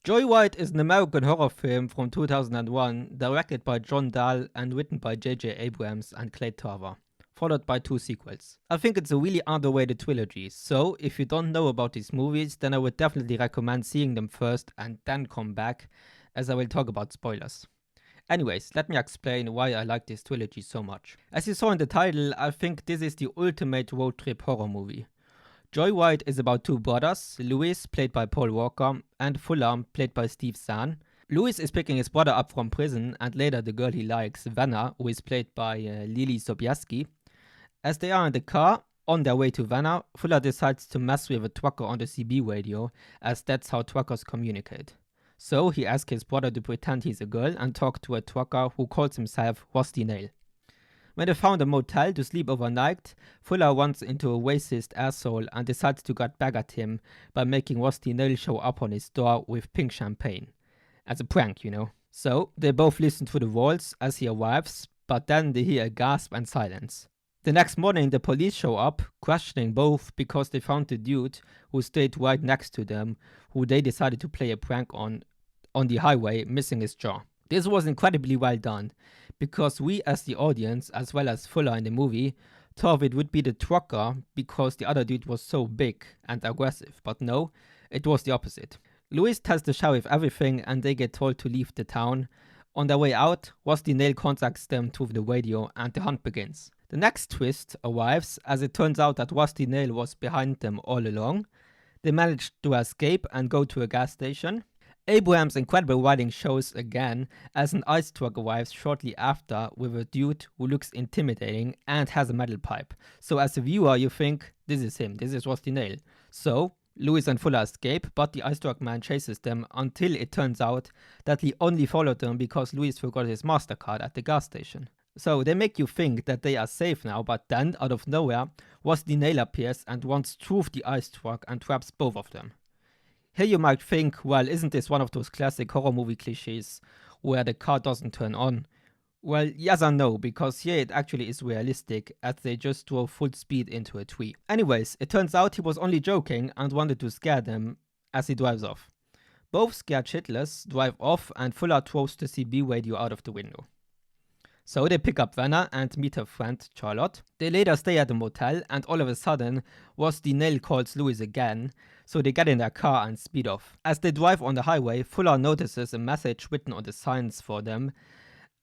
Joy Ride is an American horror film from 2001, directed by John Dahl and written by J.J. Abrams and Clay Tarver, followed by 2 sequels. I think it's a really underrated trilogy, so if you don't know about these movies, then I would definitely recommend seeing them first and then come back, as I will talk about spoilers. Anyways, let me explain why I like this trilogy so much. As you saw in the title, I think this is the ultimate road trip horror movie. Joy Ride is about 2 brothers, Louis, played by Paul Walker, and Fuller, played by Steve Zahn. Louis is picking his brother up from prison, and later the girl he likes, Vanna, who is played by Lily Sobieski. As they are in the car, on their way to Vanna, Fuller decides to mess with a trucker on the CB radio, as that's how truckers communicate. So he asks his brother to pretend he's a girl and talk to a trucker who calls himself Rusty Nail. When they found a motel to sleep overnight, Fuller runs into a racist asshole and decides to get back at him by making Rusty Nail show up on his door with pink champagne. As a prank, you know. So, they both listen to the walls as he arrives, but then they hear a gasp and silence. The next morning, the police show up, questioning both because they found the dude who stayed right next to them, who they decided to play a prank on the highway, missing his jaw. This was incredibly well done, because we as the audience, as well as Fuller in the movie, thought it would be the trucker because the other dude was so big and aggressive, but no, it was the opposite. Louis tells the sheriff everything and they get told to leave the town. On their way out, Rusty Nail contacts them through the radio and the hunt begins. The next twist arrives as it turns out that Rusty Nail was behind them all along. They manage to escape and go to a gas station. Abrams' incredible writing shows again as an ice truck arrives shortly after with a dude who looks intimidating and has a metal pipe. So as a viewer you think, this is him, this is Rusty Nail. So Louis and Fuller escape, but the ice truck man chases them until it turns out that he only followed them because Louis forgot his MasterCard at the gas station. So they make you think that they are safe now, but then out of nowhere, Rusty Nail appears and runs through the ice truck and traps both of them. Here you might think, well, isn't this one of those classic horror movie cliches where the car doesn't turn on? Well, yes and no, because here it actually is realistic as they just drove full speed into a tree. Anyways, it turns out he was only joking and wanted to scare them as he drives off. Both scared shitless drive off and Fuller throws the CB radio out of the window. So they pick up Vanna and meet her friend Charlotte. They later stay at the motel and all of a sudden, Rusty Nail calls Louis again, so they get in their car and speed off. As they drive on the highway, Fuller notices a message written on the signs for them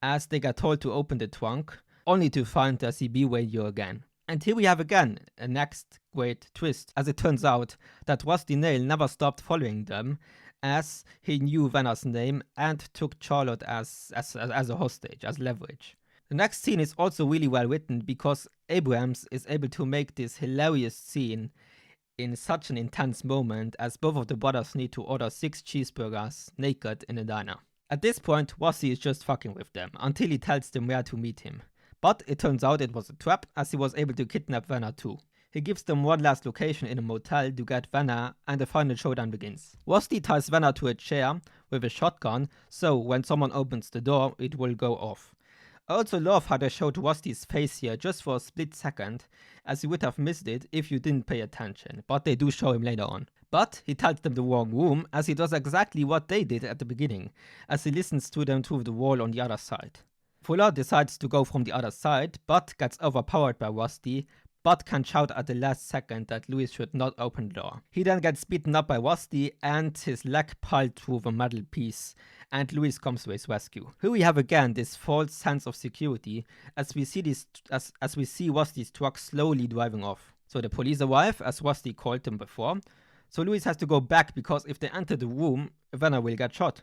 as they get told to open the trunk, only to find their CB radio again. And here we have again a next great twist, as it turns out that Rusty Nail never stopped following them, as he knew Vanna's name and took Charlotte as a hostage, as leverage. The next scene is also really well written because Abrams is able to make this hilarious scene in such an intense moment as both of the brothers need to order 6 cheeseburgers naked in a diner. At this point, Rusty is just fucking with them until he tells them where to meet him. But it turns out it was a trap as he was able to kidnap Vanna too. He gives them one last location in a motel to get Vanna and the final showdown begins. Rusty ties Vanna to a chair with a shotgun, so when someone opens the door, it will go off. I also love how they showed Rusty's face here just for a split second, as you would have missed it if you didn't pay attention, but they do show him later on. But he tells them the wrong room, as he does exactly what they did at the beginning, as he listens to them through the wall on the other side. Fuller decides to go from the other side, but gets overpowered by Rusty, but can shout at the last second that Louis should not open the door. He then gets beaten up by Rusty and his leg piled through a metal piece, and Louis comes to his rescue. Here we have again this false sense of security as we see Rusty's truck slowly driving off. So the police arrive as Rusty called them before, so Louis has to go back because if they enter the room, Vanna will get shot.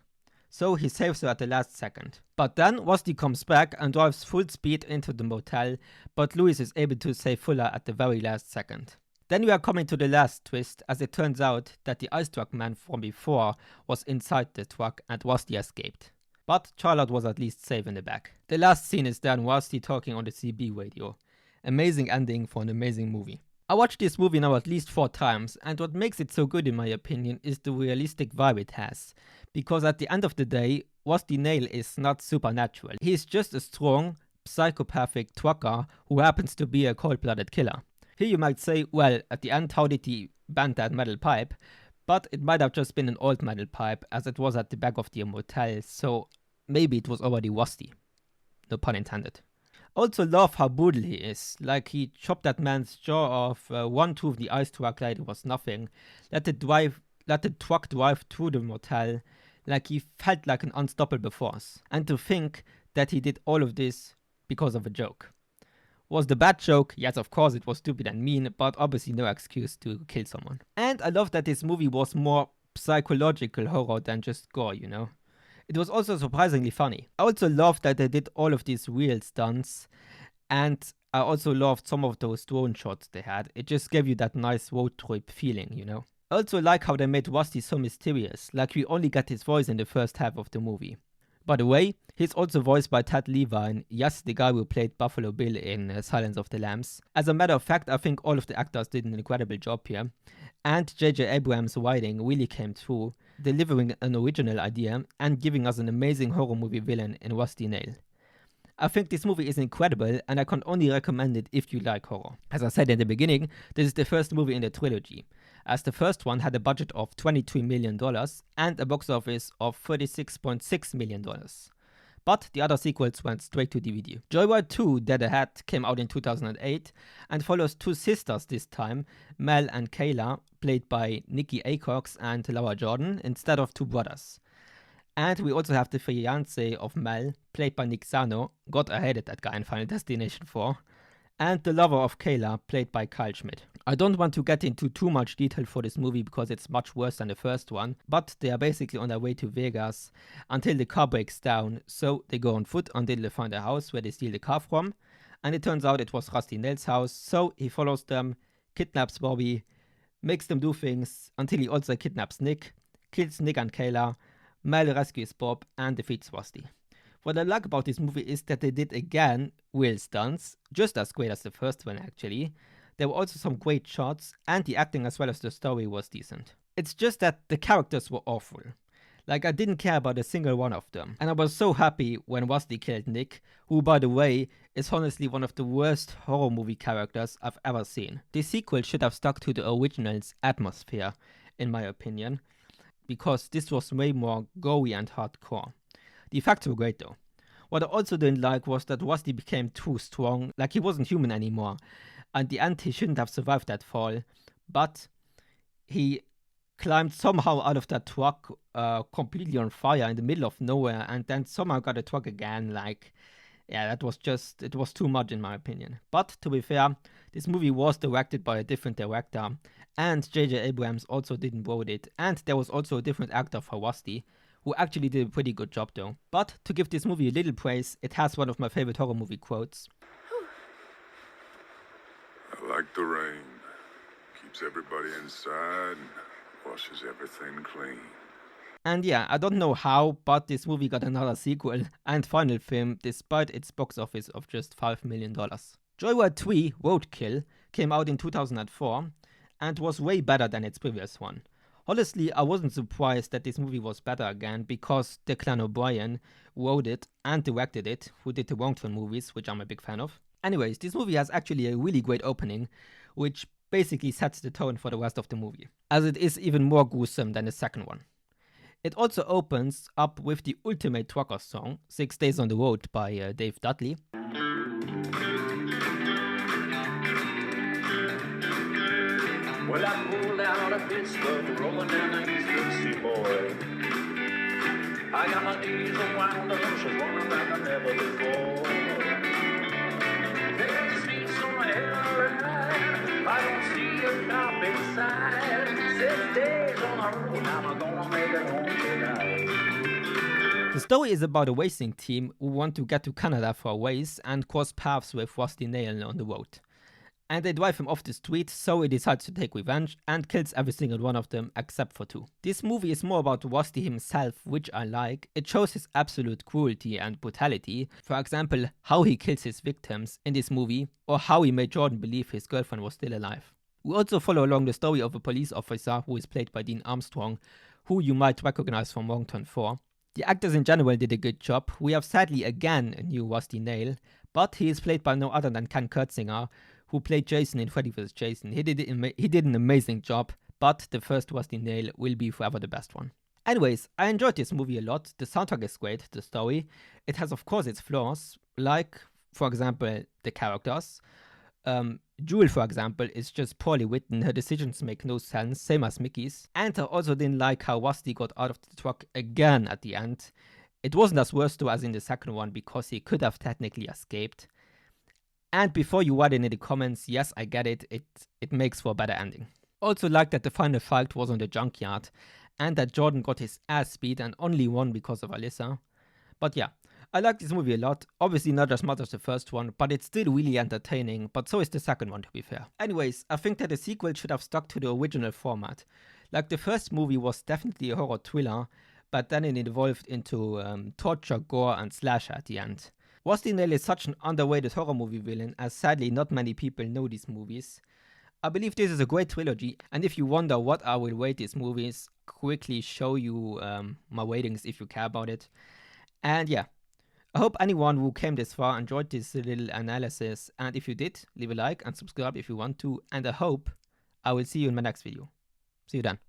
So he saves her at the last second. But then Rusty comes back and drives full speed into the motel, but Louis is able to save Fuller at the very last second. Then we are coming to the last twist, as it turns out that the ice truck man from before was inside the truck and Rusty escaped. But Charlotte was at least safe in the back. The last scene is then Rusty talking on the CB radio. Amazing ending for an amazing movie. I watched this movie now at least 4 times, and what makes it so good in my opinion is the realistic vibe it has. Because at the end of the day, Rusty Nail is not supernatural. He's just a strong, psychopathic trucker who happens to be a cold-blooded killer. Here you might say, well, at the end, how did he bend that metal pipe? But it might have just been an old metal pipe, as it was at the back of the motel, so maybe it was already rusty. No pun intended. Also love how brutal he is. Like, he chopped that man's jaw off, one tooth the ice truck like it was nothing, let the truck drive through the motel, like he felt like an unstoppable force. And to think that he did all of this because of a joke. Was the bad joke? Yes, of course it was stupid and mean, but obviously no excuse to kill someone. And I love that this movie was more psychological horror than just gore, you know? It was also surprisingly funny. I also loved that they did all of these real stunts, and I also loved some of those drone shots they had. It just gave you that nice road trip feeling, you know? I also like how they made Rusty so mysterious, like we only get his voice in the first half of the movie. By the way, he's also voiced by Ted Levine, yes, the guy who played Buffalo Bill in Silence of the Lambs. As a matter of fact, I think all of the actors did an incredible job here, and J.J. Abrams' writing really came through, delivering an original idea and giving us an amazing horror movie villain in Rusty Nail. I think this movie is incredible, and I can only recommend it if you like horror. As I said in the beginning, this is the first movie in the trilogy, as the first one had a budget of $23 million and a box office of $36.6 million. But the other sequels went straight to DVD. Joy Ride 2 Dead Ahead came out in 2008 and follows two sisters this time, Mel and Kayla, played by Nikki Acox and Laura Jordan, instead of two brothers. And we also have the fiancé of Mel, played by Nick Zano. God, I hated that guy in Final Destination 4. And the lover of Kayla, played by Kyle Schmidt. I don't want to get into too much detail for this movie because it's much worse than the first one, but they are basically on their way to Vegas until the car breaks down, so they go on foot until they find a house where they steal the car from, and it turns out it was Rusty Nail's house, so he follows them, kidnaps Bobby, makes them do things until he also kidnaps Nick, kills Nick and Kayla, Mel rescues Bob, and defeats Rusty. What I like about this movie is that they did again real stunts, just as great as the first one actually. There were also some great shots, and the acting as well as the story was decent. It's just that the characters were awful. Like, I didn't care about a single one of them. And I was so happy when Rusty killed Nick, who, by the way, is honestly one of the worst horror movie characters I've ever seen. The sequel should have stuck to the original's atmosphere, in my opinion, because this was way more gory and hardcore. The effects were great though. What I also didn't like was that Rusty became too strong, like he wasn't human anymore. At the end, he shouldn't have survived that fall, but he climbed somehow out of that truck completely on fire in the middle of nowhere, and then somehow got a truck again. Like, yeah, it was too much in my opinion. But to be fair, this movie was directed by a different director, and J.J. Abrams also didn't wrote it, and there was also a different actor for Rusty, who actually did a pretty good job though. But to give this movie a little praise, it has one of my favorite horror movie quotes. I like the rain. Keeps everybody inside and washes everything clean. And yeah, I don't know how, but this movie got another sequel and final film despite its box office of just $5 million. Joy Ride 3 Roadkill came out in 2004 and was way better than its previous one. Honestly, I wasn't surprised that this movie was better again because Declan O'Brien wrote it and directed it, who did the Wrong Turn movies, which I'm a big fan of. Anyways, this movie has actually a really great opening, which basically sets the tone for the rest of the movie, as it is even more gruesome than the second one. It also opens up with the ultimate trucker song, 6 Days on the Road by Dave Dudley. Well, I pulled out of Pittsburgh, rolling down the East Tennessee, boy. I got my knees around the bushes, running like I never before. There's a street somewhere around, I don't see a cop inside. 6 days on the road, now I'm gonna make it home tonight. The story is about a racing team who want to get to Canada for a race and cross paths with Rusty Nail on the road. And they drive him off the street, so he decides to take revenge and kills every single one of them except for 2. This movie is more about Rusty himself, which I like. It shows his absolute cruelty and brutality. For example, how he kills his victims in this movie, or how he made Jordan believe his girlfriend was still alive. We also follow along the story of a police officer who is played by Dean Armstrong, who you might recognize from Wrong Turn 4. The actors in general did a good job. We have sadly again a new Rusty Nail, but he is played by no other than Ken Kurtzinger, who played Jason in Freddy vs. Jason. He did an amazing job, but the first Rusty Nail will be forever the best one. Anyways, I enjoyed this movie a lot. The soundtrack is great, the story. It has, of course, its flaws, like, for example, the characters. Jewel, for example, is just poorly written. Her decisions make no sense, same as Mickey's. And I also didn't like how Rusty got out of the truck again at the end. It wasn't as worse though as in the second one because he could have technically escaped. And before you write in the comments, yes, I get it, it makes for a better ending. Also like that the final fight was on the junkyard and that Jordan got his ass beat and only won because of Alyssa. But yeah, I like this movie a lot. Obviously not as much as the first one, but it's still really entertaining, but so is the second one to be fair. Anyways, I think that the sequel should have stuck to the original format. Like the first movie was definitely a horror thriller, but then it evolved into torture, gore and slasher at the end. Rusty Nail is such an underrated horror movie villain, as sadly not many people know these movies. I believe this is a great trilogy, and if you wonder what I will rate these movies, quickly show you my ratings if you care about it. And yeah, I hope anyone who came this far enjoyed this little analysis, and if you did, leave a like and subscribe if you want to, and I hope I will see you in my next video. See you then.